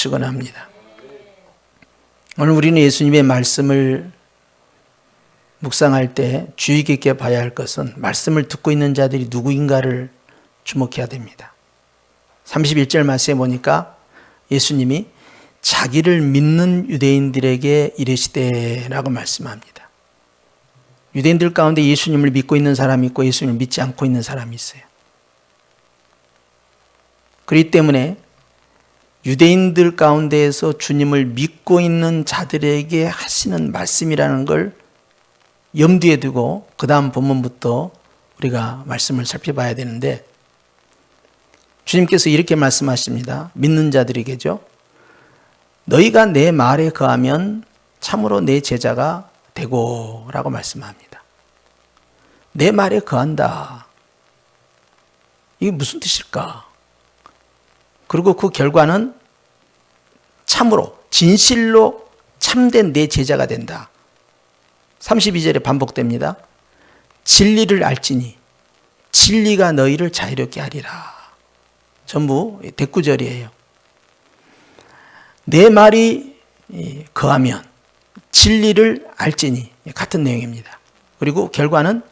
축원합니다. 오늘 우리는 예수님의 말씀을 묵상할 때 주의 깊게 봐야 할 것은 말씀을 듣고 있는 자들이 누구인가를 주목해야 됩니다. 31절 말씀에 보니까 예수님이 자기를 믿는 유대인들에게 이르시되라고 말씀합니다. 유대인들 가운데 예수님을 믿고 있는 사람이 있고 예수님을 믿지 않고 있는 사람이 있어요. 그렇기 때문에 유대인들 가운데에서 주님을 믿고 있는 자들에게 하시는 말씀이라는 걸 염두에 두고 그 다음 본문부터 우리가 말씀을 살펴봐야 되는데, 주님께서 이렇게 말씀하십니다. 믿는 자들에게죠. 너희가 내 말에 거하면 참으로 내 제자가 되고 라고 말씀합니다. 내 말에 거한다. 이게 무슨 뜻일까? 그리고 그 결과는 참으로 진실로 참된 내 제자가 된다. 32절에 반복됩니다. 진리를 알지니 진리가 너희를 자유롭게 하리라. 전부 대꾸절이에요. 내 말이 거하면 진리를 알지니 같은 내용입니다. 그리고 결과는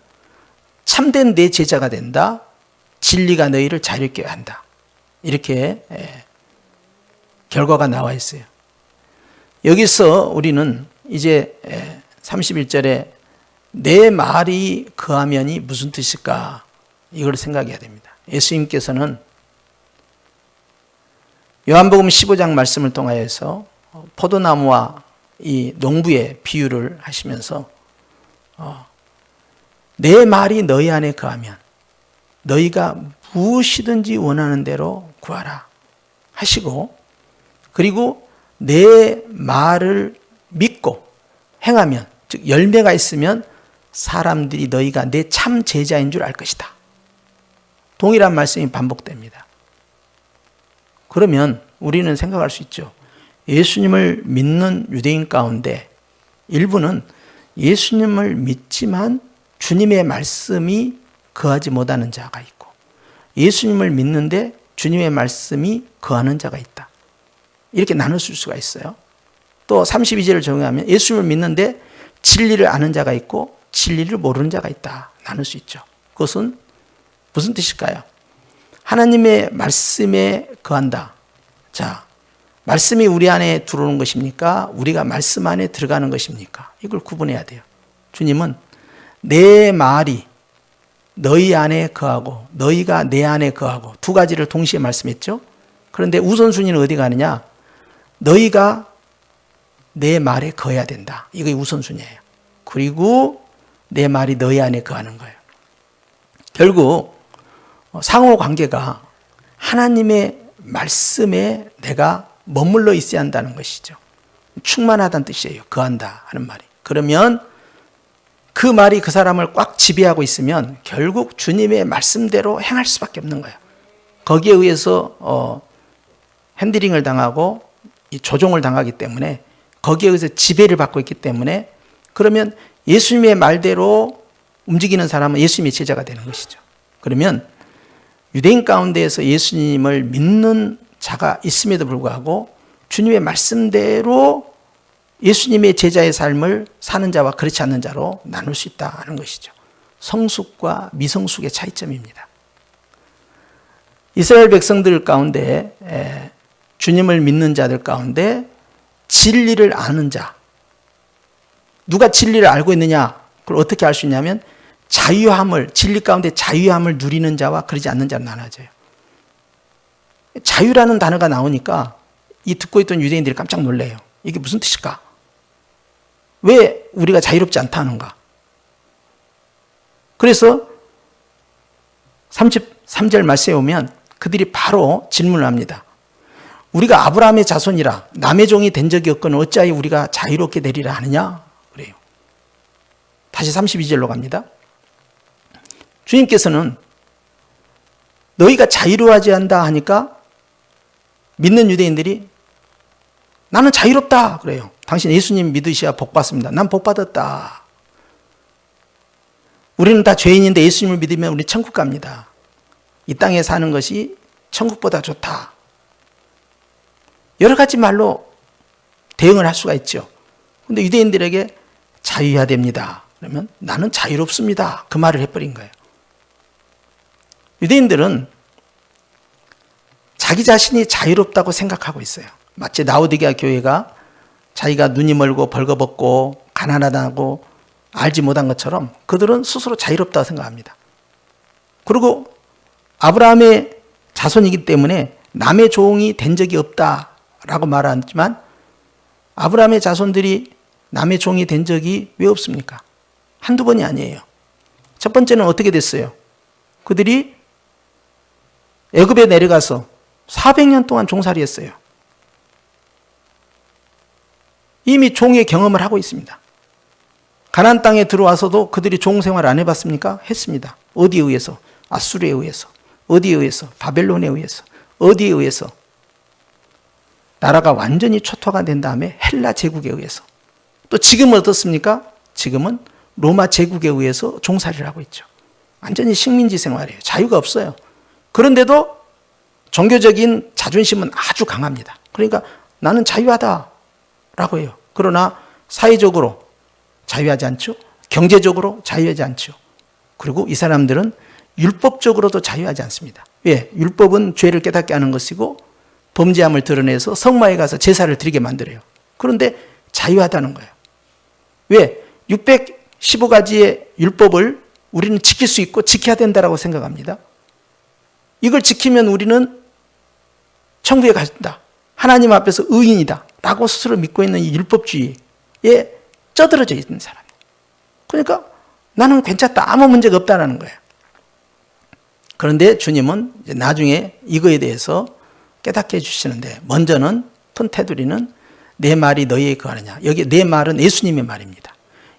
참된 내 제자가 된다. 진리가 너희를 자유롭게 한다. 이렇게 결과가 나와 있어요. 여기서 우리는 이제 31절에 내 말이 거하면이 무슨 뜻일까? 이걸 생각해야 됩니다. 예수님께서는 요한복음 15장 말씀을 통하여서 포도나무와 이 농부의 비유를 하시면서 내 말이 너희 안에 거하면 너희가 무엇이든지 원하는 대로 구하라 하시고, 그리고 내 말을 믿고 행하면, 즉 열매가 있으면 사람들이 너희가 내 참 제자인 줄 알 것이다. 동일한 말씀이 반복됩니다. 그러면 우리는 생각할 수 있죠. 예수님을 믿는 유대인 가운데 일부는 예수님을 믿지만 주님의 말씀이 거하지 못하는 자가 있고, 예수님을 믿는데 주님의 말씀이 거하는 자가 있다. 이렇게 나눌 수가 있어요. 또 32절을 적용하면 예수님을 믿는데 진리를 아는 자가 있고 진리를 모르는 자가 있다. 나눌 수 있죠. 그것은 무슨 뜻일까요? 하나님의 말씀에 거한다. 자, 말씀이 우리 안에 들어오는 것입니까? 우리가 말씀 안에 들어가는 것입니까? 이걸 구분해야 돼요. 주님은 내 말이 너희 안에 거하고 너희가 내 안에 거하고 두 가지를 동시에 말씀했죠. 그런데 우선순위는 어디 가느냐? 너희가 내 말에 거해야 된다. 이게 우선순위예요. 그리고 내 말이 너희 안에 거하는 거예요. 결국 상호관계가 하나님의 말씀에 내가 머물러 있어야 한다는 것이죠. 충만하다는 뜻이에요. 거한다 하는 말이. 그러면 그 말이 그 사람을 꽉 지배하고 있으면 결국 주님의 말씀대로 행할 수밖에 없는 거예요. 거기에 의해서 핸들링을 당하고 조종을 당하기 때문에, 거기에 의해서 지배를 받고 있기 때문에, 그러면 예수님의 말대로 움직이는 사람은 예수님의 제자가 되는 것이죠. 그러면 유대인 가운데에서 예수님을 믿는 자가 있음에도 불구하고 주님의 말씀대로 예수님의 제자의 삶을 사는 자와 그렇지 않는 자로 나눌 수 있다는 것이죠. 성숙과 미성숙의 차이점입니다. 이스라엘 백성들 가운데, 주님을 믿는 자들 가운데 진리를 아는 자, 누가 진리를 알고 있느냐? 그걸 어떻게 알 수 있냐면 자유함을, 진리 가운데 자유함을 누리는 자와 그러지 않는 자로 나눠져요. 자유라는 단어가 나오니까 이 듣고 있던 유대인들이 깜짝 놀래요. 이게 무슨 뜻일까? 왜 우리가 자유롭지 않다는가? 그래서 33절 말씀에 오면 그들이 바로 질문을 합니다. 우리가 아브라함의 자손이라 남의 종이 된 적이 없거늘 어찌하여 우리가 자유롭게 되리라 하느냐? 그래요. 다시 32절로 갑니다. 주님께서는 너희가 자유로워하지 한다 하니까 믿는 유대인들이 나는 자유롭다 그래요. 당신 예수님 믿으셔야 복 받습니다. 난 복 받았다. 우리는 다 죄인인데 예수님을 믿으면 우리 천국 갑니다. 이 땅에 사는 것이 천국보다 좋다. 여러 가지 말로 대응을 할 수가 있죠. 근데 유대인들에게 자유해야 됩니다. 그러면 나는 자유롭습니다. 그 말을 해버린 거예요. 유대인들은 자기 자신이 자유롭다고 생각하고 있어요. 마치 라오디게아 교회가 자기가 눈이 멀고 벌거벗고 가난하다고 알지 못한 것처럼 그들은 스스로 자유롭다고 생각합니다. 그리고 아브라함의 자손이기 때문에 남의 종이 된 적이 없다라고 말하지만 아브라함의 자손들이 남의 종이 된 적이 왜 없습니까? 한두 번이 아니에요. 첫 번째는 어떻게 됐어요? 그들이 애굽에 내려가서 400년 동안 종살이 했어요. 이미 종의 경험을 하고 있습니다. 가나안 땅에 들어와서도 그들이 종 생활 안 해봤습니까? 했습니다. 어디에 의해서? 아수르에 의해서. 어디에 의해서? 바벨론에 의해서. 어디에 의해서? 나라가 완전히 초토화가 된 다음에 헬라 제국에 의해서. 또 지금은 어떻습니까? 지금은 로마 제국에 의해서 종살이를 하고 있죠. 완전히 식민지 생활이에요. 자유가 없어요. 그런데도 종교적인 자존심은 아주 강합니다. 그러니까 나는 자유하다라고 해요. 그러나 사회적으로 자유하지 않죠. 경제적으로 자유하지 않죠. 그리고 이 사람들은 율법적으로도 자유하지 않습니다. 왜? 율법은 죄를 깨닫게 하는 것이고 범죄함을 드러내서 성마에 가서 제사를 드리게 만들어요. 그런데 자유하다는 거예요. 왜? 615가지의 율법을 우리는 지킬 수 있고 지켜야 된다고 생각합니다. 이걸 지키면 우리는 천국에 간다. 하나님 앞에서 의인이다. 라고 스스로 믿고 있는 이 율법주의에 쩌들어져 있는 사람이에요. 그러니까 나는 괜찮다. 아무 문제가 없다는 거예요. 그런데 주님은 이제 나중에 이거에 대해서 깨닫게 해주시는데 먼저는 큰 테두리는 내 말이 너희에 거하느냐. 여기 내 말은 예수님의 말입니다.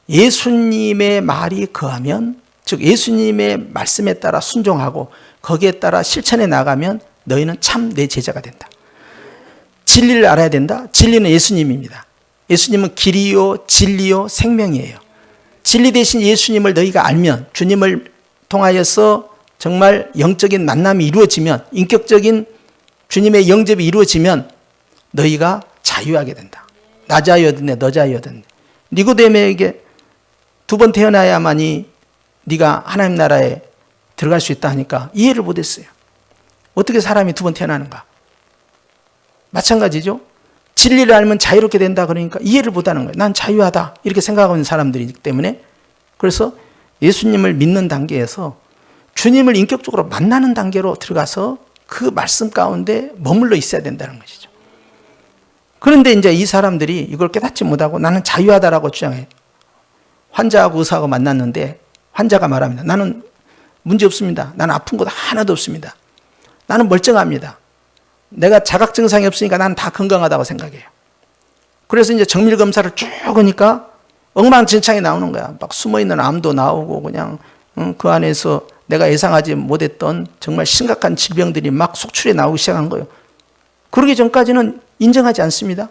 예수님의 말이 거하면 즉 예수님의 말씀에 따라 순종하고 거기에 따라 실천해 나가면 너희는 참 내 제자가 된다. 진리를 알아야 된다. 진리는 예수님입니다. 예수님은 길이요 진리요 생명이에요. 진리 대신 예수님을 너희가 알면 주님을 통하여서 정말 영적인 만남이 이루어지면 인격적인 주님의 영접이 이루어지면 너희가 자유하게 된다. 나 자유하든지 너 자유하든지. 니고데모에게 2번 태어나야만이 네가 하나님 나라에 들어갈 수 있다 하니까 이해를 못했어요. 어떻게 사람이 2번 태어나는가? 마찬가지죠. 진리를 알면 자유롭게 된다 그러니까 이해를 못하는 거예요. 난 자유하다 이렇게 생각하고 있는 사람들이기 때문에 그래서 예수님을 믿는 단계에서 주님을 인격적으로 만나는 단계로 들어가서 그 말씀 가운데 머물러 있어야 된다는 것이죠. 그런데 이제 이 사람들이 이걸 깨닫지 못하고 나는 자유하다라고 주장해요. 환자하고 의사하고 만났는데 환자가 말합니다. 나는 문제 없습니다. 나는 아픈 것 하나도 없습니다. 나는 멀쩡합니다. 내가 자각 증상이 없으니까 나는 다 건강하다고 생각해요. 그래서 이제 정밀 검사를 쭉 하니까 엉망진창이 나오는 거야. 막 숨어있는 암도 나오고 그냥 그 안에서 내가 예상하지 못했던 정말 심각한 질병들이 막 속출해 나오기 시작한 거예요. 그러기 전까지는 인정하지 않습니다.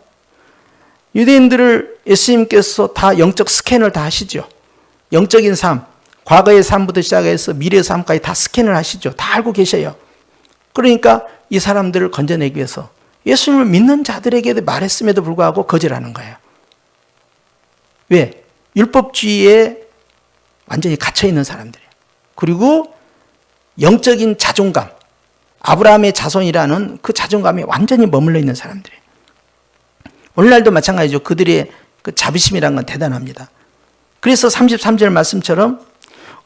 유대인들을 예수님께서 다 영적 스캔을 다 하시죠. 영적인 삶, 과거의 삶부터 시작해서 미래의 삶까지 다 스캔을 하시죠. 다 알고 계셔요. 그러니까 이 사람들을 건져내기 위해서 예수님을 믿는 자들에게 말했음에도 불구하고 거절하는 거예요. 왜? 율법주의에 완전히 갇혀있는 사람들이에요. 그리고 영적인 자존감, 아브라함의 자손이라는 그 자존감에 완전히 머물러 있는 사람들이에요. 오늘날도 마찬가지죠. 그들의 그 자비심이라는 건 대단합니다. 그래서 33절 말씀처럼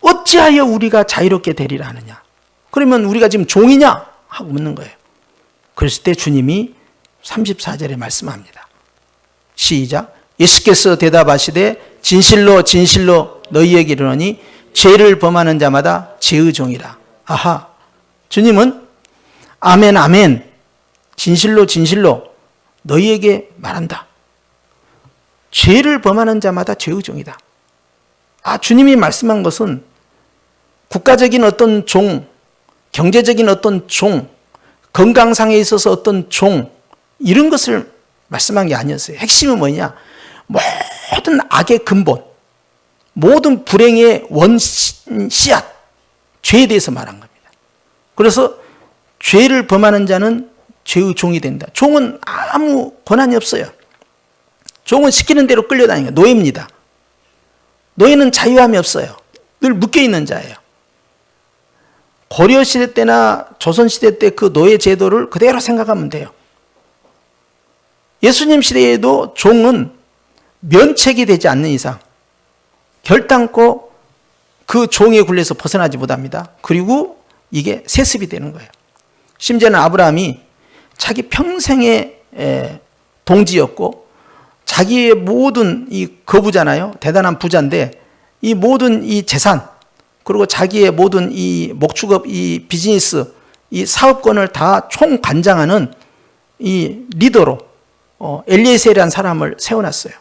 어찌하여 우리가 자유롭게 되리라 하느냐. 그러면 우리가 지금 종이냐? 하고 묻는 거예요. 그랬을 때 주님이 34절에 말씀합니다. 시작. 예수께서 대답하시되 진실로 진실로 너희에게 이르노니 죄를 범하는 자마다 죄의 종이라. 아하. 주님은 아멘 아멘 진실로 진실로 너희에게 말한다. 죄를 범하는 자마다 죄의 종이다. 주님이 말씀한 것은 국가적인 어떤 종, 경제적인 어떤 종, 건강상에 있어서 어떤 종 이런 것을 말씀한 게 아니었어요. 핵심은 뭐냐? 모든 악의 근본, 모든 불행의 씨앗, 죄에 대해서 말한 겁니다. 그래서 죄를 범하는 자는 죄의 종이 된다. 종은 아무 권한이 없어요. 종은 시키는 대로 끌려다니는 거예요. 노예입니다. 노예는 자유함이 없어요. 늘 묶여있는 자예요. 고려시대 때나 조선시대 때 그 노예 제도를 그대로 생각하면 돼요. 예수님 시대에도 종은 면책이 되지 않는 이상 결단코 그 종의 굴레에서 벗어나지 못합니다. 그리고 이게 세습이 되는 거예요. 심지어는 아브라함이 자기 평생의 동지였고 자기의 모든 이 거부잖아요. 대단한 부자인데 이 모든 이 재산 그리고 자기의 모든 이 목축업 이 비즈니스 이 사업권을 다 총관장하는 이 리더로 엘리에셀이라는 사람을 세워놨어요.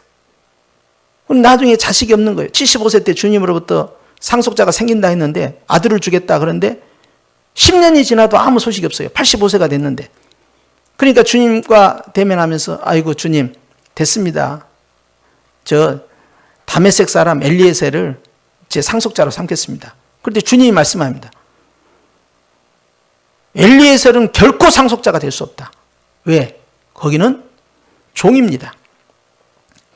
나중에 자식이 없는 거예요. 75세 때 주님으로부터 상속자가 생긴다 했는데 아들을 주겠다 그런데 10년이 지나도 아무 소식이 없어요. 85세가 됐는데. 그러니까 주님과 대면하면서 아이고 주님 됐습니다. 저 다메섹 사람 엘리에셀을 제 상속자로 삼겠습니다. 그런데 주님이 말씀합니다. 엘리에셀은 결코 상속자가 될 수 없다. 왜? 거기는 종입니다.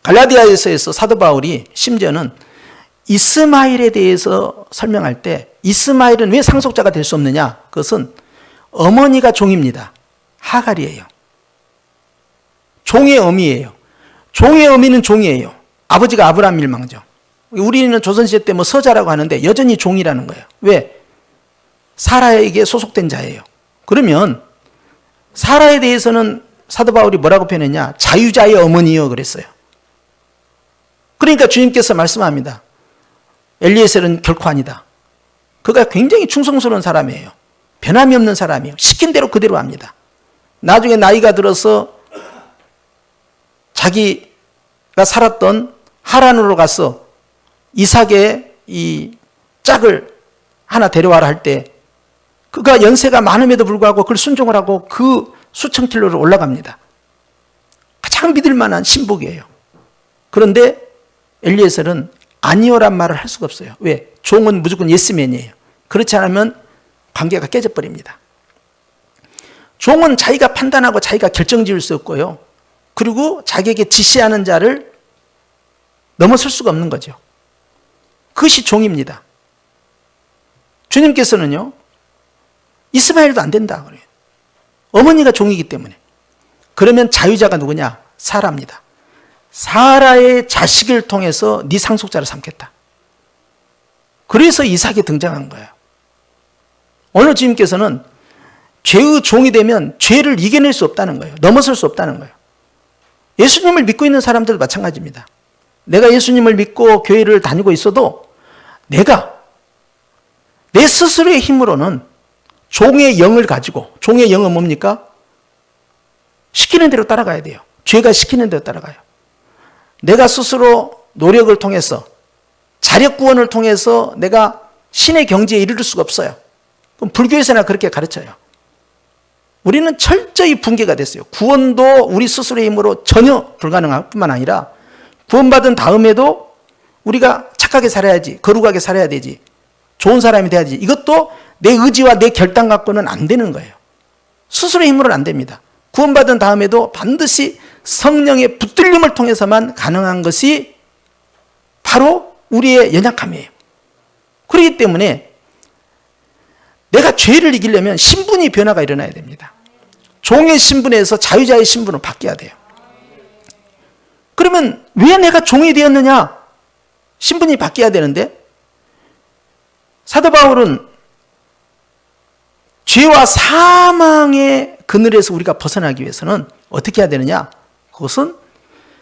갈라디아에서 사도 바울이 심지어는 이스마엘에 대해서 설명할 때 이스마엘은 왜 상속자가 될 수 없느냐? 그것은 어머니가 종입니다. 하갈이에요. 종의 어미예요. 종의 어미는 종이에요. 아버지가 아브라함 일망죠. 우리는 조선시대 때 뭐 서자라고 하는데 여전히 종이라는 거예요. 왜? 사라에게 소속된 자예요. 그러면 사라에 대해서는 사도 바울이 뭐라고 표현했냐? 자유자의 어머니요 그랬어요. 그러니까 주님께서 말씀합니다. 엘리에셀은 결코 아니다. 그가 굉장히 충성스러운 사람이에요. 변함이 없는 사람이에요. 시킨 대로 그대로 합니다. 나중에 나이가 들어서 자기가 살았던 하란으로 가서 이삭의 이 짝을 하나 데려와라 할 때 그가 연세가 많음에도 불구하고 그걸 순종을 하고 그 수천 킬로를 올라갑니다. 가장 믿을 만한 신복이에요. 그런데 엘리에셀은 아니오란 말을 할 수가 없어요. 왜? 종은 무조건 예스맨이에요. 그렇지 않으면 관계가 깨져버립니다. 종은 자기가 판단하고 자기가 결정지을 수 없고요. 그리고 자기에게 지시하는 자를 넘어설 수가 없는 거죠. 그것이 종입니다. 주님께서는요. 이스마엘도 안 된다 그래요. 어머니가 종이기 때문에. 그러면 자유자가 누구냐? 사라입니다. 사라의 자식을 통해서 네 상속자를 삼겠다. 그래서 이삭이 등장한 거예요. 오늘 주님께서는 죄의 종이 되면 죄를 이겨낼 수 없다는 거예요. 넘어설 수 없다는 거예요. 예수님을 믿고 있는 사람들도 마찬가지입니다. 내가 예수님을 믿고 교회를 다니고 있어도 내가 내 스스로의 힘으로는 종의 영을 가지고, 종의 영은 뭡니까? 시키는 대로 따라가야 돼요. 죄가 시키는 대로 따라가요. 내가 스스로 노력을 통해서 자력 구원을 통해서 내가 신의 경지에 이르를 수가 없어요. 그럼 불교에서나 그렇게 가르쳐요. 우리는 철저히 붕괴가 됐어요. 구원도 우리 스스로의 힘으로 전혀 불가능할 뿐만 아니라 구원받은 다음에도 우리가 착하게 살아야지, 거룩하게 살아야 되지, 좋은 사람이 돼야지. 이것도 내 의지와 내 결단 갖고는 안 되는 거예요. 스스로의 힘으로는 안 됩니다. 구원받은 다음에도 반드시 성령의 붙들림을 통해서만 가능한 것이 바로 우리의 연약함이에요. 그렇기 때문에 내가 죄를 이기려면 신분이 변화가 일어나야 됩니다. 종의 신분에서 자유자의 신분으로 바뀌어야 돼요. 그러면 왜 내가 종이 되었느냐? 신분이 바뀌어야 되는데 사도 바울은 죄와 사망의 그늘에서 우리가 벗어나기 위해서는 어떻게 해야 되느냐? 그것은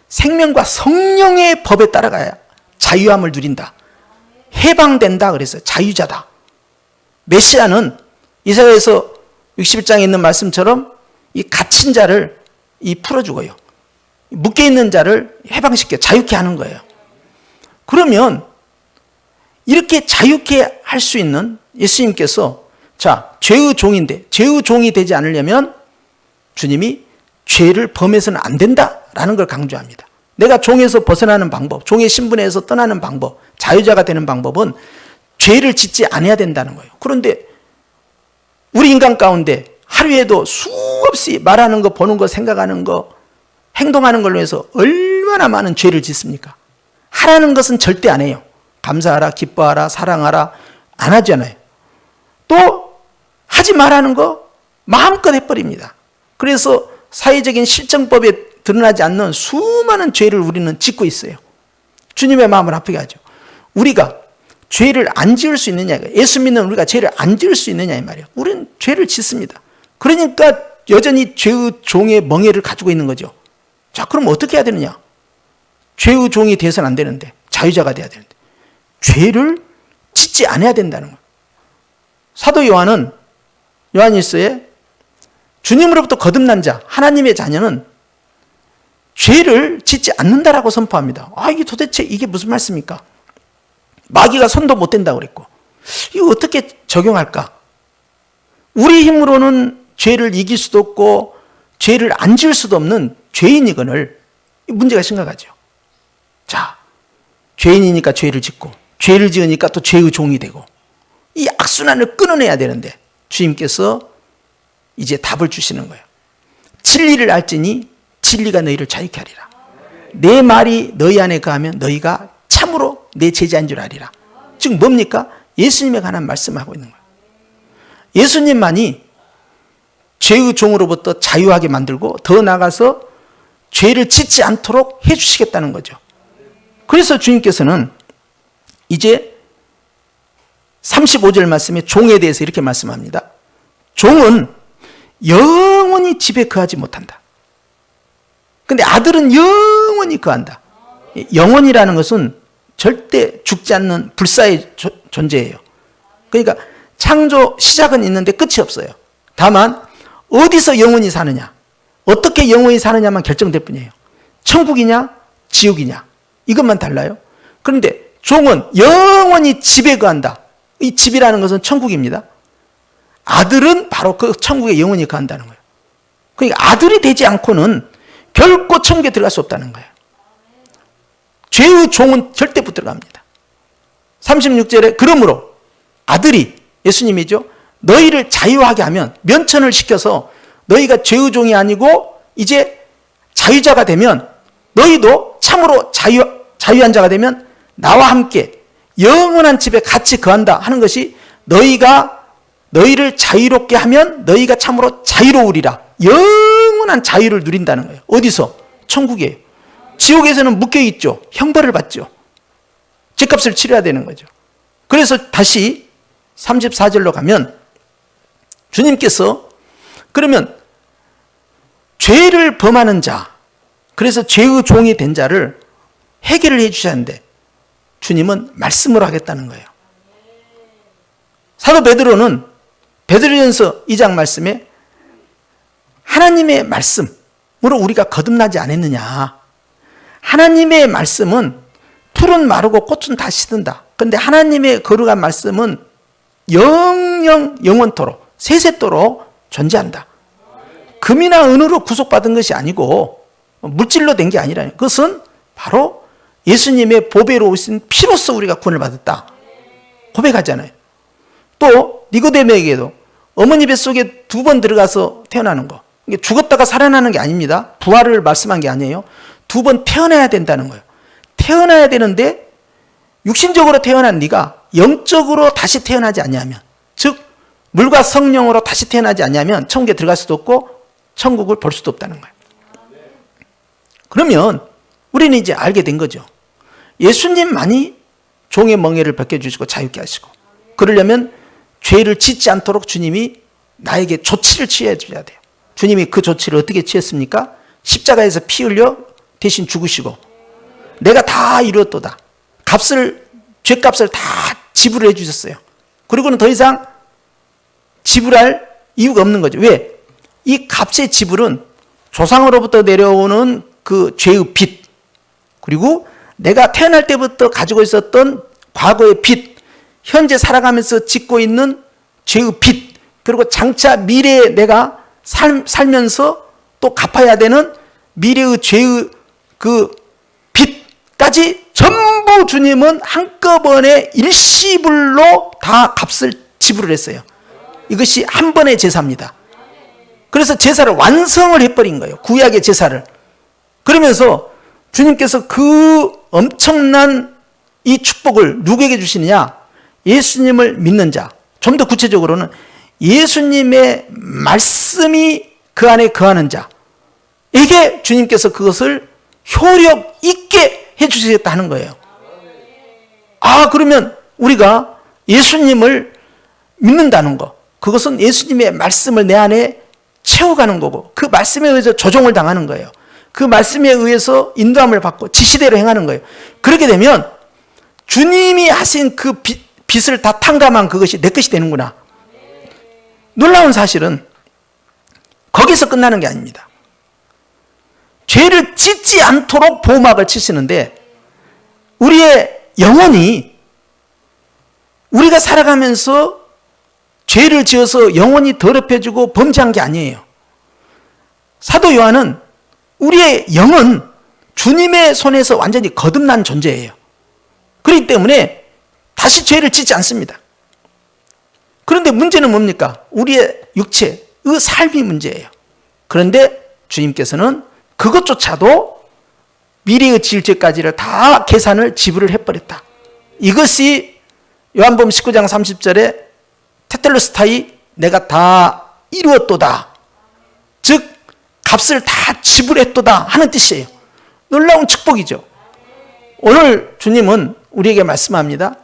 생명과 성령의 법에 따라가야 자유함을 누린다. 해방된다 그랬어요. 자유자다. 메시아는 이사야에서 61장에 있는 말씀처럼 이 갇힌 자를 풀어주고요. 묶여있는 자를 해방시켜 자유케 하는 거예요. 그러면 이렇게 자유케 할 수 있는 예수님께서 자, 죄의 종인데 죄의 종이 되지 않으려면 주님이 죄를 범해서는 안 된다라는 걸 강조합니다. 내가 종에서 벗어나는 방법, 종의 신분에서 떠나는 방법, 자유자가 되는 방법은 죄를 짓지 않아야 된다는 거예요. 그런데 우리 인간 가운데 하루에도 수없이 말하는 거, 보는 거, 생각하는 거, 행동하는 걸로 해서 얼마나 많은 죄를 짓습니까? 하라는 것은 절대 안 해요. 감사하라, 기뻐하라, 사랑하라 안 하잖아요. 또 하지 말라는 거 마음껏 해버립니다. 그래서 사회적인 실정법에 드러나지 않는 수많은 죄를 우리는 짓고 있어요. 주님의 마음을 아프게 하죠. 우리가 죄를 안 지을 수 있느냐, 예수 믿는 우리가 죄를 안 지을 수 있느냐 이 말이에요. 우리는 죄를 짓습니다. 그러니까 여전히 죄의 종의 멍에를 가지고 있는 거죠. 자, 그럼 어떻게 해야 되느냐? 죄의 종이 되어서는 안 되는데, 자유자가 돼야 되는데, 죄를 짓지 않아야 된다는 거예요. 사도 요한은 요한일서에 주님으로부터 거듭난 자, 하나님의 자녀는 죄를 짓지 않는다라고 선포합니다. 이게 도대체 이게 무슨 말씀입니까? 마귀가 손도 못 댄다고 그랬고, 이거 어떻게 적용할까? 우리 힘으로는 죄를 이길 수도 없고 죄를 안 지을 수도 없는 죄인이거늘 문제가 심각하죠. 자, 죄인이니까 죄를 짓고 죄를 지으니까 또 죄의 종이 되고 이 악순환을 끊어내야 되는데 주님께서 이제 답을 주시는 거예요. 진리를 알지니 진리가 너희를 자유케 하리라. 내 말이 너희 안에 거하면 너희가 참으로 내 제자인 줄 아리라. 즉 뭡니까? 예수님에 관한 말씀하고 있는 거예요. 예수님만이 죄의 종으로부터 자유하게 만들고 더 나아가서 죄를 짓지 않도록 해주시겠다는 거죠. 그래서 주님께서는 이제 35절 말씀에 종에 대해서 이렇게 말씀합니다. 종은 영원히 집에 거하지 못한다. 근데 아들은 영원히 거한다. 영원이라는 것은 절대 죽지 않는 불사의 존재예요. 그러니까 창조 시작은 있는데 끝이 없어요. 다만 어디서 영원히 사느냐, 어떻게 영원히 사느냐만 결정될 뿐이에요. 천국이냐 지옥이냐 이것만 달라요. 그런데 종은 영원히 집에 거한다. 이 집이라는 것은 천국입니다. 아들은 바로 그 천국에 영원히 거한다는 거예요. 그러니까 아들이 되지 않고는 결코 천국에 들어갈 수 없다는 거예요. 죄의 종은 절대 못 들어갑니다. 36절에 그러므로 아들이 예수님이죠. 너희를 자유하게 하면, 면천을 시켜서 너희가 죄의 종이 아니고 이제 자유자가 되면, 너희도 참으로 자유한 자가 되면 나와 함께 영원한 집에 같이 거한다 하는 것이, 너희를 자유롭게 하면 너희가 참으로 자유로우리라. 영원한 자유를 누린다는 거예요. 어디서? 천국이에요. 지옥에서는 묶여있죠. 형벌을 받죠. 죄값을 치러야 되는 거죠. 그래서 다시 34절로 가면 주님께서 그러면 죄를 범하는 자, 그래서 죄의 종이 된 자를 해결을 해 주셨는데 주님은 말씀으로 하겠다는 거예요. 사도 베드로는 베드로전서 2장 말씀에 하나님의 말씀으로 우리가 거듭나지 않았느냐. 하나님의 말씀은 풀은 마르고 꽃은 다 시든다. 그런데 하나님의 거룩한 말씀은 영원토록 세세토록 존재한다. 금이나 은으로 구속받은 것이 아니고 물질로 된 게 아니라 그것은 바로 예수님의 보배로 오신 피로써 우리가 구원을 받았다 고백하잖아요. 또 니고데모에게도 어머니 뱃속에 2번 들어가서 태어나는 거, 이게 죽었다가 살아나는 게 아닙니다. 부활을 말씀한 게 아니에요. 2번 태어나야 된다는 거예요. 태어나야 되는데 육신적으로 태어난 네가 영적으로 다시 태어나지 않냐면, 즉 물과 성령으로 다시 태어나지 않냐면 천국에 들어갈 수도 없고 천국을 볼 수도 없다는 거예요. 그러면 우리는 이제 알게 된 거죠. 예수님만이 종의 멍에를 벗겨주시고 자유케 하시고, 그러려면 죄를 짓지 않도록 주님이 나에게 조치를 취해 줘야 돼요. 주님이 그 조치를 어떻게 취했습니까? 십자가에서 피 흘려 대신 죽으시고 내가 다 이루었도다. 죄값을 다 지불해 주셨어요. 그리고는 더 이상 지불할 이유가 없는 거죠. 왜? 이 값의 지불은 조상으로부터 내려오는 그 죄의 빚, 그리고 내가 태어날 때부터 가지고 있었던 과거의 빚, 현재 살아가면서 짓고 있는 죄의 빚, 그리고 장차 미래에 내가 살면서 또 갚아야 되는 미래의 죄의 그 빚까지 전부 주님은 한꺼번에 일시불로 다 값을 지불을 했어요. 이것이 한 번의 제사입니다. 그래서 제사를 완성을 해버린 거예요. 구약의 제사를. 그러면서 주님께서 그 엄청난 이 축복을 누구에게 주시느냐? 예수님을 믿는 자. 좀 더 구체적으로는 예수님의 말씀이 그 안에 거하는 자에게 주님께서 그것을 효력 있게 해주시겠다 하는 거예요. 그러면 우리가 예수님을 믿는다는 거, 그것은 예수님의 말씀을 내 안에 채워가는 거고, 그 말씀에 의해서 조종을 당하는 거예요. 그 말씀에 의해서 인도함을 받고 지시대로 행하는 거예요. 그렇게 되면 주님이 하신 그 빚을 다 탕감한 그것이 내 것이 되는구나. 놀라운 사실은 거기서 끝나는 게 아닙니다. 죄를 짓지 않도록 보호막을 치시는데, 우리의 영혼이, 우리가 살아가면서 죄를 지어서 영혼이 더럽혀지고 범죄한 게 아니에요. 사도 요한은 우리의 영은 주님의 손에서 완전히 거듭난 존재예요. 그렇기 때문에 다시 죄를 짓지 않습니다. 그런데 문제는 뭡니까? 우리의 육체의 삶이 문제예요. 그런데 주님께서는 그것조차도 미래의 지을 죄까지를 다 계산을 지불을 해버렸다. 이것이 요한복음 19장 30절에 테텔로스타이, 내가 다 이루었도다. 즉 값을 다 지불했도다 하는 뜻이에요. 놀라운 축복이죠. 오늘 주님은 우리에게 말씀합니다.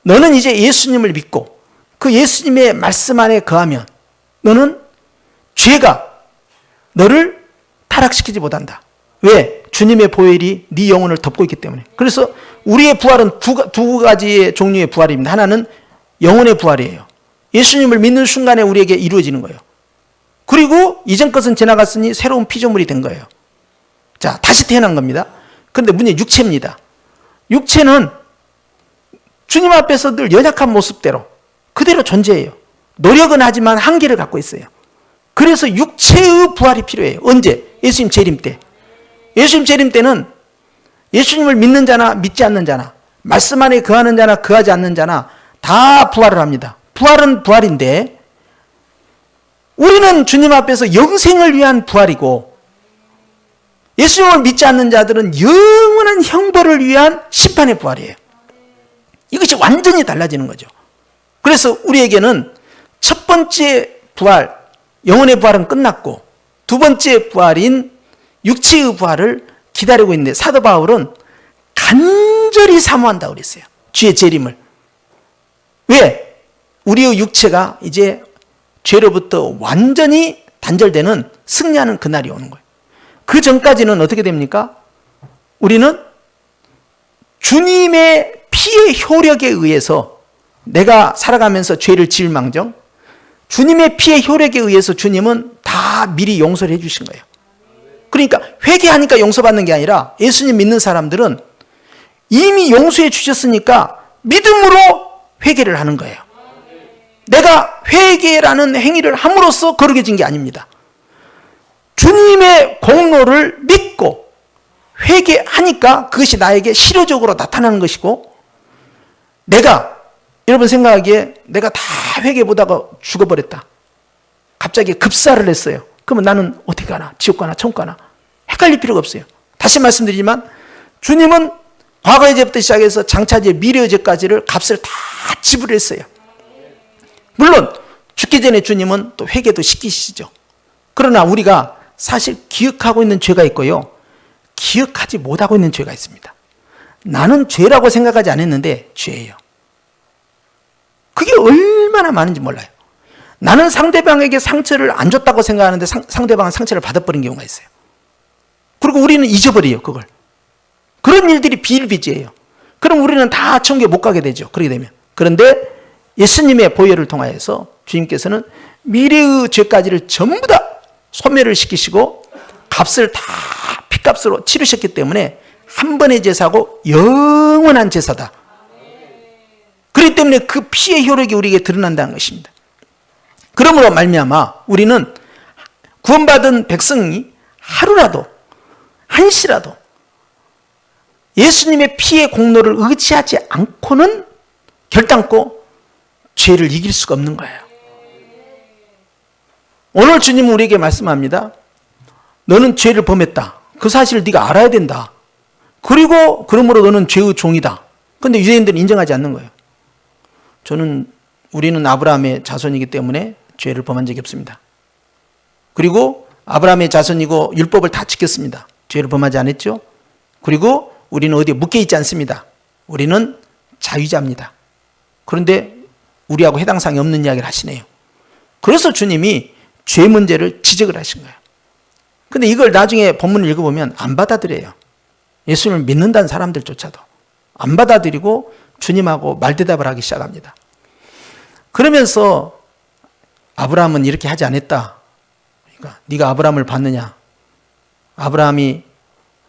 너는 이제 예수님을 믿고 그 예수님의 말씀 안에 거하면 너는 죄가 너를 타락시키지 못한다. 왜? 주님의 보혈이 네 영혼을 덮고 있기 때문에. 그래서 우리의 부활은 두 가지의 종류의 부활입니다. 하나는 영혼의 부활이에요. 예수님을 믿는 순간에 우리에게 이루어지는 거예요. 그리고 이전 것은 지나갔으니 새로운 피조물이 된 거예요. 자, 다시 태어난 겁니다. 그런데 문제 육체입니다. 육체는 주님 앞에서 늘 연약한 모습대로 그대로 존재해요. 노력은 하지만 한계를 갖고 있어요. 그래서 육체의 부활이 필요해요. 언제? 예수님 재림 때. 예수님 재림 때는 예수님을 믿는 자나 믿지 않는 자나, 말씀 안에 거하는 자나 거하지 않는 자나 다 부활을 합니다. 부활은 부활인데 우리는 주님 앞에서 영생을 위한 부활이고, 예수님을 믿지 않는 자들은 영원한 형벌을 위한 심판의 부활이에요. 이것이 완전히 달라지는 거죠. 그래서 우리에게는 첫 번째 부활, 영혼의 부활은 끝났고 두 번째 부활인 육체의 부활을 기다리고 있는데, 사도 바울은 간절히 사모한다고 그랬어요. 주의 재림을. 왜? 우리의 육체가 이제 죄로부터 완전히 단절되는, 승리하는 그날이 오는 거예요. 그 전까지는 어떻게 됩니까? 우리는 주님의 피의 효력에 의해서 내가 살아가면서 죄를 지을 망정, 주님의 피의 효력에 의해서 주님은 다 미리 용서를 해주신 거예요. 그러니까 회개하니까 용서받는 게 아니라, 예수님 믿는 사람들은 이미 용서해 주셨으니까 믿음으로 회개를 하는 거예요. 내가 회개라는 행위를 함으로써 거룩해진 게 아닙니다. 주님의 공로를 믿고 회개하니까 그것이 나에게 실효적으로 나타나는 것이고, 내가, 여러분 생각하기에 내가 다 회개 보다가 죽어버렸다. 갑자기 급사를 했어요. 그러면 나는 어떻게 가나? 지옥 가나? 천국 가나? 헷갈릴 필요가 없어요. 다시 말씀드리지만 주님은 과거의 죄부터 시작해서 장차죄, 미래의 죄까지를 값을 다 지불했어요. 물론 죽기 전에 주님은 또 회개도 시키시죠. 그러나 우리가 사실 기억하고 있는 죄가 있고요, 기억하지 못하고 있는 죄가 있습니다. 나는 죄라고 생각하지 않았는데 죄예요. 그게 얼마나 많은지 몰라요. 나는 상대방에게 상처를 안 줬다고 생각하는데 상대방은 상처를 받아버린 경우가 있어요. 그리고 우리는 잊어버려요, 그걸. 그런 일들이 비일비재해요. 그럼 우리는 다 천국에 못 가게 되죠, 그렇게 되면. 그런데 예수님의 보혈을 통하여서 주님께서는 미래의 죄까지를 전부 다 소멸을 시키시고 값을 다 피값으로 치르셨기 때문에 한 번의 제사고 영원한 제사다. 그렇기 때문에 그 피의 효력이 우리에게 드러난다는 것입니다. 그러므로 말미암아 우리는 구원받은 백성이 하루라도, 한시라도 예수님의 피의 공로를 의지하지 않고는 결단코 죄를 이길 수가 없는 거예요. 오늘 주님은 우리에게 말씀합니다. 너는 죄를 범했다. 그 사실을 네가 알아야 된다. 그리고 그러므로 너는 죄의 종이다. 그런데 유대인들은 인정하지 않는 거예요. 우리는 아브라함의 자손이기 때문에 죄를 범한 적이 없습니다. 그리고 아브라함의 자손이고 율법을 다 지켰습니다. 죄를 범하지 않았죠. 그리고 우리는 어디에 묶여 있지 않습니다. 우리는 자유자입니다. 그런데 우리하고 해당 사항이 없는 이야기를 하시네요. 그래서 주님이 죄 문제를 지적을 하신 거예요. 근데 이걸 나중에 본문을 읽어보면 안 받아들여요. 예수님을 믿는다는 사람들조차도 안 받아들이고 주님하고 말대답을 하기 시작합니다. 그러면서 아브라함은 이렇게 하지 않았다. 그러니까 네가 아브라함을 봤느냐? 아브라함이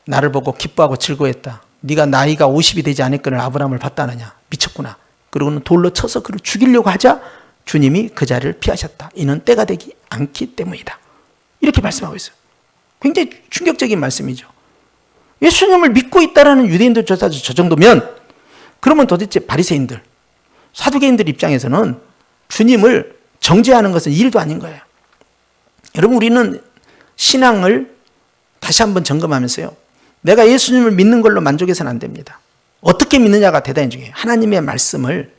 나를 보고 기뻐하고 즐거워했다. 네가 나이가 50이 되지 않았거늘 아브라함을 봤다느냐? 미쳤구나. 그러고는 돌로 쳐서 그를 죽이려고 하자 주님이 그 자리를 피하셨다. 이는 때가 되지 않기 때문이다. 이렇게 말씀하고 있어요. 굉장히 충격적인 말씀이죠. 예수님을 믿고 있다라는 유대인들조차도 저 정도면 그러면 도대체 바리새인들, 사두개인들 입장에서는 주님을 정죄하는 것은 일도 아닌 거예요. 여러분, 우리는 신앙을 다시 한번 점검하면서요. 내가 예수님을 믿는 걸로 만족해서는 안 됩니다. 어떻게 믿느냐가 대단히 중요해요. 하나님의 말씀을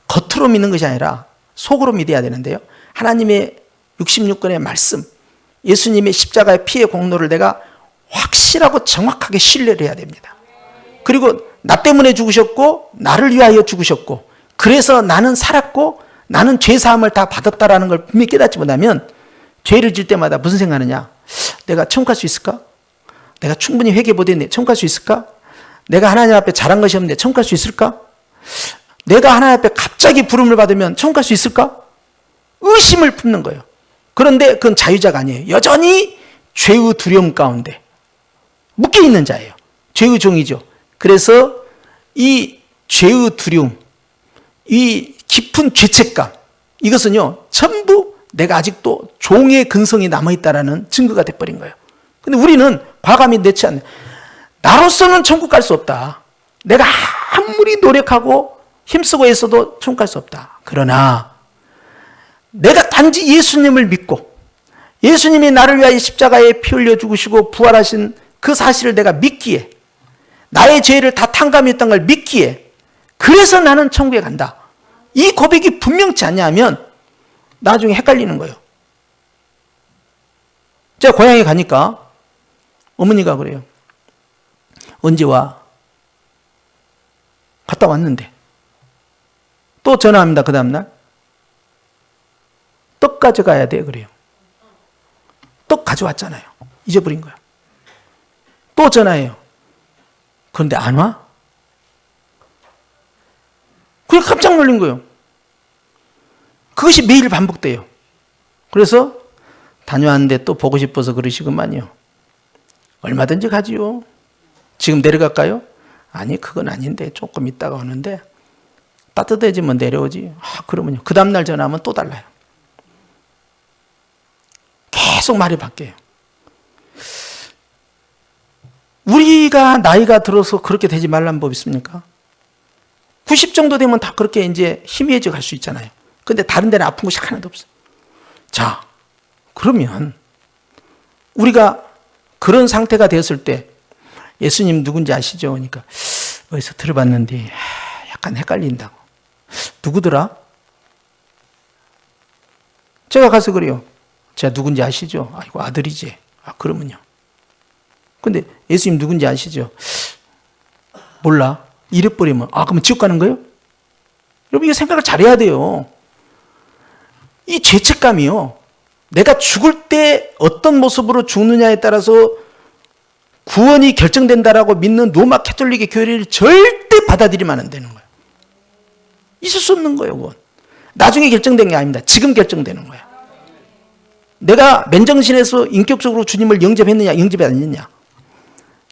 겉으로 믿는 것이 아니라 속으로 믿어야 되는데요. 하나님의 66권의 말씀, 예수님의 십자가의 피의 공로를 내가 확실하고 정확하게 신뢰를 해야 됩니다. 그리고 나 때문에 죽으셨고 나를 위하여 죽으셨고 그래서 나는 살았고 나는 죄사함을 다 받았다라는 걸 분명히 깨닫지 못하면 죄를 질 때마다 무슨 생각하느냐? 내가 천국 갈 수 있을까? 내가 충분히 회개 못했네. 천국 갈 수 있을까? 내가 하나님 앞에 잘한 것이 없는데 천국 갈 수 있을까? 내가 하나님 앞에 갑자기 부름을 받으면 천국 갈 수 있을까? 의심을 품는 거예요. 그런데 그건 자유자가 아니에요. 여전히 죄의 두려움 가운데 묶여 있는 자예요. 죄의 종이죠. 그래서 이 죄의 두려움, 이 깊은 죄책감, 이것은요 전부 내가 아직도 종의 근성이 남아있다라는 증거가 돼버린 거예요. 근데 우리는 과감히 내치 않는, 나로서는 천국 갈 수 없다. 내가 아무리 노력하고 힘쓰고 있어도 천국 갈 수 없다. 그러나 내가 단지 예수님을 믿고 예수님이 나를 위하여 십자가에 피 흘려 죽으시고 부활하신 그 사실을 내가 믿기에, 나의 죄를 다 탕감했던 걸 믿기에, 그래서 나는 천국에 간다. 이 고백이 분명치 않냐면 나중에 헷갈리는 거예요. 제가 고향에 가니까 어머니가 그래요. 언제 와? 갔다 왔는데. 또 전화합니다. 그 다음날. 떡 가져가야 돼. 그래요. 떡 가져왔잖아요. 잊어버린 거야. 또 전화해요. 그런데 안 와? 그게 깜짝 놀란 거예요. 그것이 매일 반복돼요. 그래서 다녀왔는데 또 보고 싶어서 그러시구만요. 얼마든지 가지요. 지금 내려갈까요? 아니, 그건 아닌데 조금 있다가 오는데 따뜻해지면 내려오지. 그러면요. 그 다음날 전화하면 또 달라요. 계속 말이 바뀌어요. 우리가 나이가 들어서 그렇게 되지 말라는 법 있습니까? 90 정도 되면 다 그렇게 이제 희미해져 갈 수 있잖아요. 근데 다른 데는 아픈 곳이 하나도 없어요. 자, 그러면 우리가 그런 상태가 되었을 때 예수님 누군지 아시죠? 그러니까 어디서 들어봤는데 약간 헷갈린다고. 누구더라? 제가 가서 그래요. 제가 누군지 아시죠? 아이고, 아들이지. 그러면요. 근데 예수님 누군지 아시죠? 몰라. 잃어버리면 그러면 지옥 가는 거예요? 여러분, 이거 생각을 잘해야 돼요. 이 죄책감이요, 내가 죽을 때 어떤 모습으로 죽느냐에 따라서 구원이 결정된다라고 믿는 로마 가톨릭의 교리를 절대 받아들이면 안 되는 거예요. 있을 수 없는 거예요. 그건 나중에 결정된 게 아닙니다. 지금 결정되는 거예요. 내가 맨정신에서 인격적으로 주님을 영접했느냐 영접이 아니느냐,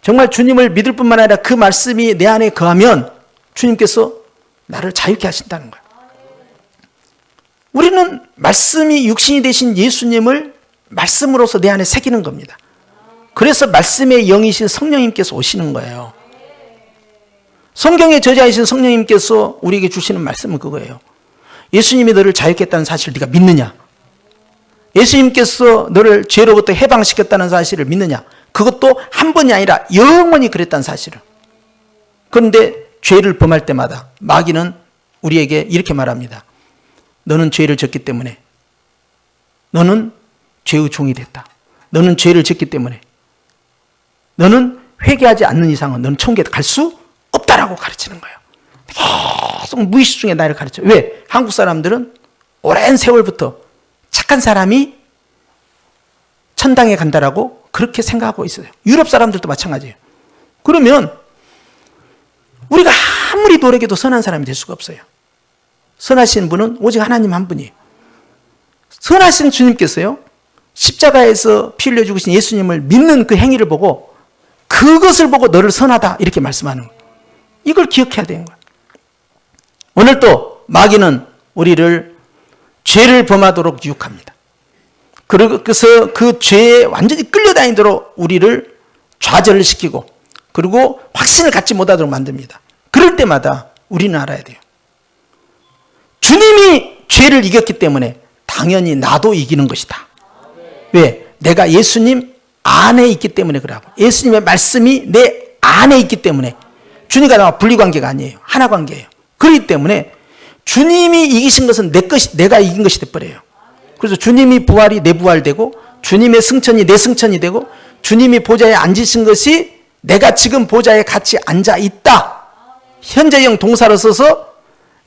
정말 주님을 믿을 뿐만 아니라 그 말씀이 내 안에 거하면 주님께서 나를 자유케 하신다는 거예요. 우리는 말씀이 육신이 되신 예수님을 말씀으로서 내 안에 새기는 겁니다. 그래서 말씀의 영이신 성령님께서 오시는 거예요. 성경의 저자이신 성령님께서 우리에게 주시는 말씀은 그거예요. 예수님이 너를 자유케 했다는 사실을 네가 믿느냐? 예수님께서 너를 죄로부터 해방시켰다는 사실을 믿느냐? 그것도 한 번이 아니라 영원히 그랬다는 사실을. 그런데 죄를 범할 때마다 마귀는 우리에게 이렇게 말합니다. 너는 죄를 졌기 때문에, 너는 죄의 종이 됐다. 너는 죄를 짓기 때문에, 너는 회개하지 않는 이상은 너는 천국에 갈 수 없다라고 가르치는 거예요. 계속 무의식 중에 나를 가르쳐. 왜? 한국 사람들은 오랜 세월부터 착한 사람이 천당에 간다라고 그렇게 생각하고 있어요. 유럽 사람들도 마찬가지예요. 그러면 우리가 아무리 노력해도 선한 사람이 될 수가 없어요. 선하신 분은 오직 하나님 한 분이에요. 선하신 주님께서요, 십자가에서 피 흘려 죽으신 예수님을 믿는 그 행위를 보고 그것을 보고 너를 선하다 이렇게 말씀하는 거예요. 이걸 기억해야 되는 거예요. 오늘 또 마귀는 우리를 죄를 범하도록 유혹합니다. 그래서 그 죄에 완전히 끌려다니도록 우리를 좌절을 시키고 그리고 확신을 갖지 못하도록 만듭니다. 그럴 때마다 우리는 알아야 돼요. 주님이 죄를 이겼기 때문에 당연히 나도 이기는 것이다. 왜? 내가 예수님 안에 있기 때문에 그러고 예수님의 말씀이 내 안에 있기 때문에 주님과 나와 분리관계가 아니에요. 하나 관계예요. 그렇기 때문에 주님이 이기신 것은 내가 이긴 것이 돼버려요. 그래서 주님이 부활이 내 부활되고 주님의 승천이 내 승천이 되고 주님이 보좌에 앉으신 것이 내가 지금 보좌에 같이 앉아있다. 현재형 동사로 써서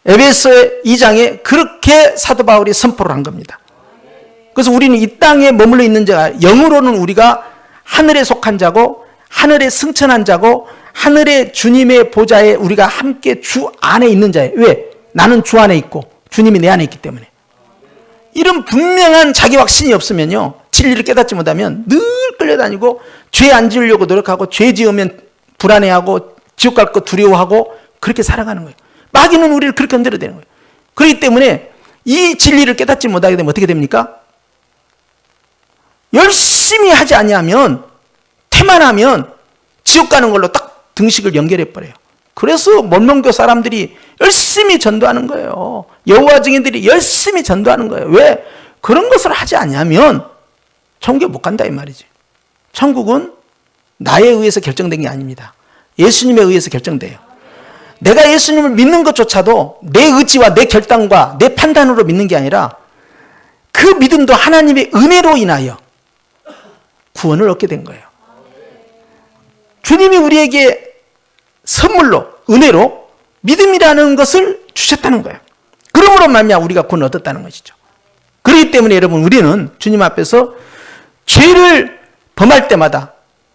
에베소 2장에 그렇게 사도 바울이 선포를 한 겁니다. 그래서 우리는 이 땅에 머물러 있는 자가 영으로는 우리가 하늘에 속한 자고 하늘에 승천한 자고 하늘의 주님의 보좌에 우리가 함께 주 안에 있는 자예요. 왜? 나는 주 안에 있고 주님이 내 안에 있기 때문에. 이런 분명한 자기 확신이 없으면요, 진리를 깨닫지 못하면 늘 끌려다니고 죄 안 지으려고 노력하고 죄 지으면 불안해하고 지옥 갈 거 두려워하고 그렇게 살아가는 거예요. 마귀는 우리를 그렇게 흔들어대는 거예요. 그렇기 때문에 이 진리를 깨닫지 못하게 되면 어떻게 됩니까? 열심히 하지 아니하면 태만하면 지옥 가는 걸로 딱 등식을 연결해 버려요. 그래서 먼명교 사람들이 열심히 전도하는 거예요. 여호와 증인들이 열심히 전도하는 거예요. 왜? 그런 것을 하지 않으면 천국에 못 간다 이 말이지. 천국은 나에 의해서 결정된 게 아닙니다. 예수님에 의해서 결정돼요. 내가 예수님을 믿는 것조차도 내 의지와 내 결단과 내 판단으로 믿는 게 아니라 그 믿음도 하나님의 은혜로 인하여 구원을 얻게 된 거예요. 주님이 우리에게 선물로, 은혜로 믿음이라는 것을 주셨다는 거예요. 그러므로 말미암아 우리가 구원을 얻었다는 것이죠. 그렇기 때문에 여러분, 우리는 주님 앞에서 죄를 범할 때마다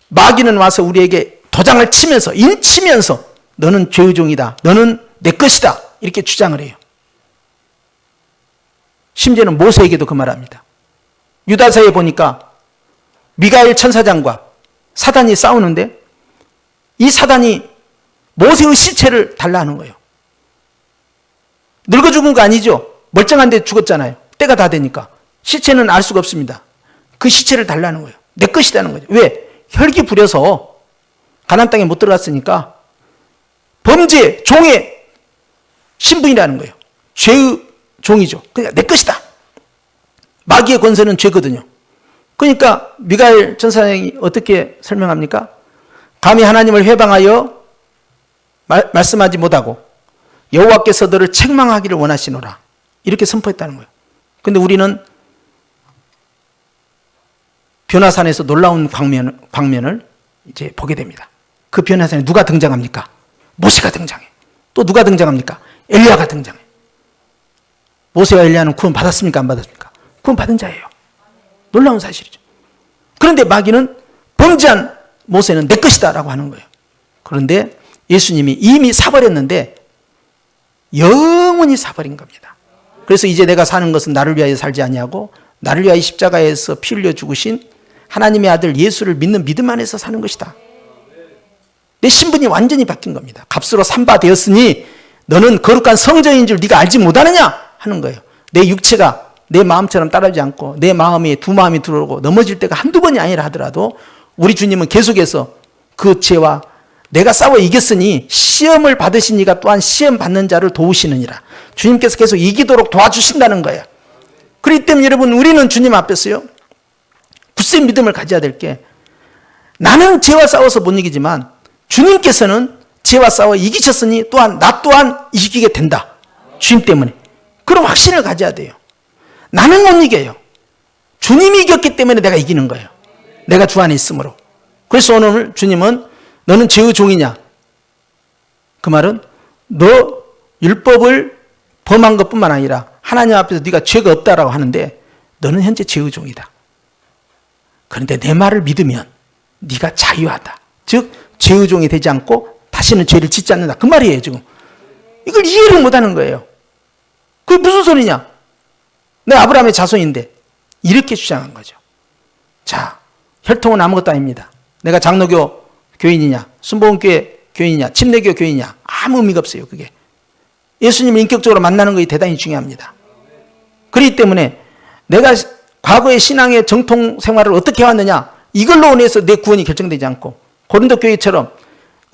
마귀는 와서 우리에게 도장을 치면서, 인치면서 너는 죄의 종이다, 너는 내 것이다 이렇게 주장을 해요. 심지어는 모세에게도 그 말합니다. 유다서에 보니까 미가엘 천사장과 사단이 싸우는데 이 사단이 모세의 시체를 달라 하는 거예요. 늙어 죽은 거 아니죠? 멀쩡한데 죽었잖아요. 때가 다 되니까. 시체는 알 수가 없습니다. 그 시체를 달라는 거예요. 내 것이라는 거죠. 왜? 혈기 부려서 가나안 땅에 못 들어갔으니까 범죄, 종의 신분이라는 거예요. 죄의 종이죠. 그러니까 내 것이다. 마귀의 권세는 죄거든요. 그러니까 미가엘 천사장이 어떻게 설명합니까? 감히 하나님을 회방하여 말씀하지 못하고 여호와께서 너를 책망하기를 원하시노라 이렇게 선포했다는 거예요. 그런데 우리는 변화산에서 놀라운 광면을 이제 보게 됩니다. 그 변화산에 누가 등장합니까? 모세가 등장해. 또 누가 등장합니까? 엘리야가 등장해. 모세와 엘리야는 구원 받았습니까? 안 받았습니까? 구원 받은 자예요. 놀라운 사실이죠. 그런데 마귀는 범죄한 모세는 내 것이다 라고 하는 거예요. 그런데 예수님이 이미 사버렸는데 영원히 사버린 겁니다. 그래서 이제 내가 사는 것은 나를 위하여 살지 아니하고 나를 위하여 십자가에서 피 흘려 죽으신 하나님의 아들 예수를 믿는 믿음 안에서 사는 것이다. 내 신분이 완전히 바뀐 겁니다. 값으로 산바 되었으니 너는 거룩한 성전인 줄 네가 알지 못하느냐 하는 거예요. 내 육체가 내 마음처럼 따르지 않고 내 마음에 두 마음이 들어오고 넘어질 때가 한두 번이 아니라 하더라도 우리 주님은 계속해서 그 죄와 내가 싸워 이겼으니 시험을 받으신 이가 또한 시험 받는 자를 도우시느니라. 주님께서 계속 이기도록 도와주신다는 거예요. 그렇기 때문에 여러분, 우리는 주님 앞에서요, 굳세 믿음을 가져야 될 게, 나는 죄와 싸워서 못 이기지만 주님께서는 죄와 싸워 이기셨으니 또한 나 또한 이기게 된다. 주님 때문에. 그런 확신을 가져야 돼요. 나는 못 이겨요. 주님이 이겼기 때문에 내가 이기는 거예요. 내가 주 안에 있으므로. 그래서 오늘 주님은 너는 죄의 종이냐? 그 말은 너 율법을 범한 것뿐만 아니라 하나님 앞에서 네가 죄가 없다라고 하는데 너는 현재 죄의 종이다. 그런데 내 말을 믿으면 네가 자유하다. 즉 죄의 종이 되지 않고 다시는 죄를 짓지 않는다. 그 말이에요 지금. 이걸 이해를 못하는 거예요. 그게 무슨 소리냐? 내가 아브라함의 자손인데 이렇게 주장한 거죠. 자, 혈통은 아무것도 아닙니다. 내가 장로교 교인이냐, 순복음교회 교인이냐, 침례교 교인이냐 아무 의미가 없어요. 그게 예수님을 인격적으로 만나는 것이 대단히 중요합니다. 그렇기 때문에 내가 과거의 신앙의 정통 생활을 어떻게 해왔느냐, 이걸로 인해서 내 구원이 결정되지 않고 고린도 교회처럼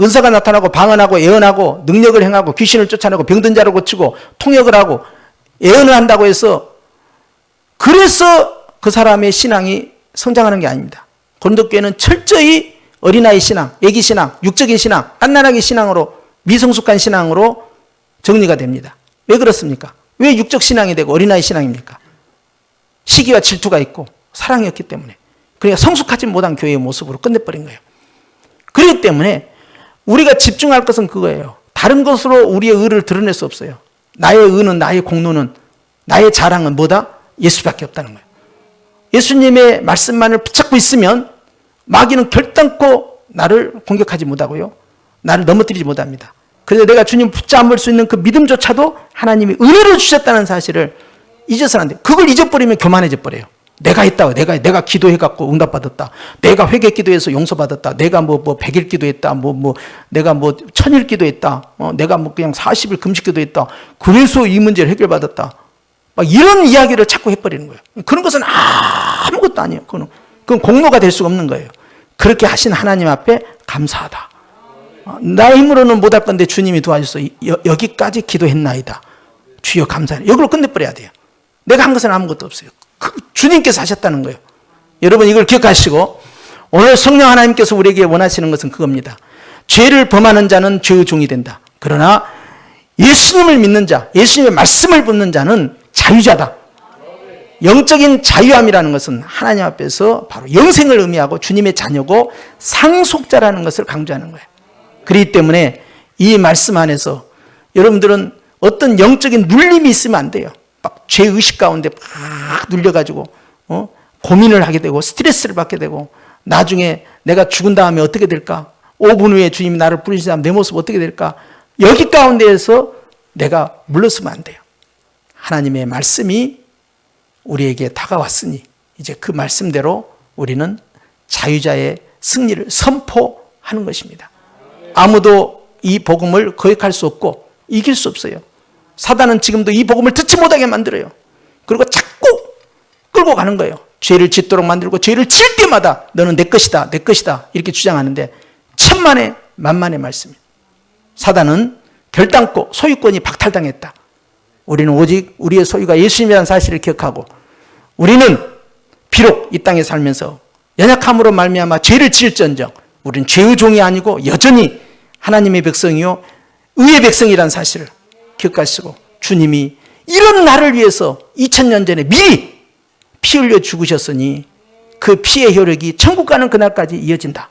은사가 나타나고 방언하고 예언하고 능력을 행하고 귀신을 쫓아내고 병든 자를 고치고 통역을 하고 예언을 한다고 해서 그래서 그 사람의 신앙이 성장하는 게 아닙니다. 고린도 교회는 철저히 어린아이 신앙, 애기 신앙, 육적인 신앙, 깐난하게 신앙으로, 미성숙한 신앙으로 정리가 됩니다. 왜 그렇습니까? 왜 육적 신앙이 되고 어린아이 신앙입니까? 시기와 질투가 있고 사랑이 없기 때문에. 그러니까 성숙하지 못한 교회의 모습으로 끝내버린 거예요. 그렇기 때문에 우리가 집중할 것은 그거예요. 다른 것으로 우리의 의를 드러낼 수 없어요. 나의 의는, 나의 공로는, 나의 자랑은 뭐다? 예수밖에 없다는 거예요. 예수님의 말씀만을 붙잡고 있으면 마귀는 결단코 나를 공격하지 못하고요, 나를 넘어뜨리지 못합니다. 그래서 내가 주님 붙잡을 수 있는 그 믿음조차도 하나님이 은혜로 주셨다는 사실을 잊어서는 안 돼요. 그걸 잊어버리면 교만해져 버려요. 내가 했다고, 내가 기도해갖고 응답받았다. 내가 회개 기도해서 용서받았다. 내가 뭐 100일 기도했다. 내가 1000일 기도했다. 내가 그냥 40일 금식 기도했다. 그래서 이 문제를 해결받았다. 막 이런 이야기를 자꾸 해버리는 거예요. 그런 것은 아무것도 아니에요. 그건 공로가 될 수가 없는 거예요. 그렇게 하신 하나님 앞에 감사하다. 나의 힘으로는 못할 건데 주님이 도와줘서 여기까지 기도했나이다. 주여 감사해. 여기로 끝내버려야 돼요. 내가 한 것은 아무것도 없어요. 주님께서 하셨다는 거예요. 여러분 이걸 기억하시고, 오늘 성령 하나님께서 우리에게 원하시는 것은 그겁니다. 죄를 범하는 자는 죄의 종이 된다. 그러나 예수님을 믿는 자, 예수님의 말씀을 붙는 자는 자유자다. 영적인 자유함이라는 것은 하나님 앞에서 바로 영생을 의미하고 주님의 자녀고 상속자라는 것을 강조하는 거예요. 그렇기 때문에 이 말씀 안에서 여러분들은 어떤 영적인 눌림이 있으면 안 돼요. 막 죄의식 가운데 막 눌려가지고 고민을 하게 되고 스트레스를 받게 되고, 나중에 내가 죽은 다음에 어떻게 될까? 5분 후에 주님이 나를 부르시면 내 모습 어떻게 될까? 여기 가운데에서 내가 물러서면 안 돼요. 하나님의 말씀이 우리에게 다가왔으니 이제 그 말씀대로 우리는 자유자의 승리를 선포하는 것입니다. 아무도 이 복음을 거역할 수 없고 이길 수 없어요. 사단은 지금도 이 복음을 듣지 못하게 만들어요. 그리고 자꾸 끌고 가는 거예요. 죄를 짓도록 만들고 죄를 질 때마다 너는 내 것이다, 내 것이다 이렇게 주장하는데 천만의 만만의 말씀이에요. 사단은 결단코 소유권이 박탈당했다. 우리는 오직 우리의 소유가 예수님이라는 사실을 기억하고, 우리는 비록 이 땅에 살면서 연약함으로 말미암아 죄를 지을지언정 우리는 죄의 종이 아니고 여전히 하나님의 백성이요 의의 백성이라는 사실을 기억하시고, 주님이 이런 나를 위해서 2000년 전에 미리 피 흘려 죽으셨으니 그 피의 효력이 천국 가는 그날까지 이어진다.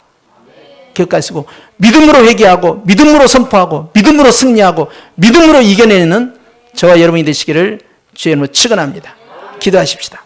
기억하시고 믿음으로 회개하고 믿음으로 선포하고 믿음으로 승리하고 믿음으로 이겨내는 저와 여러분이 되시기를 주의 이름으로 축원합니다. 기도하십시다.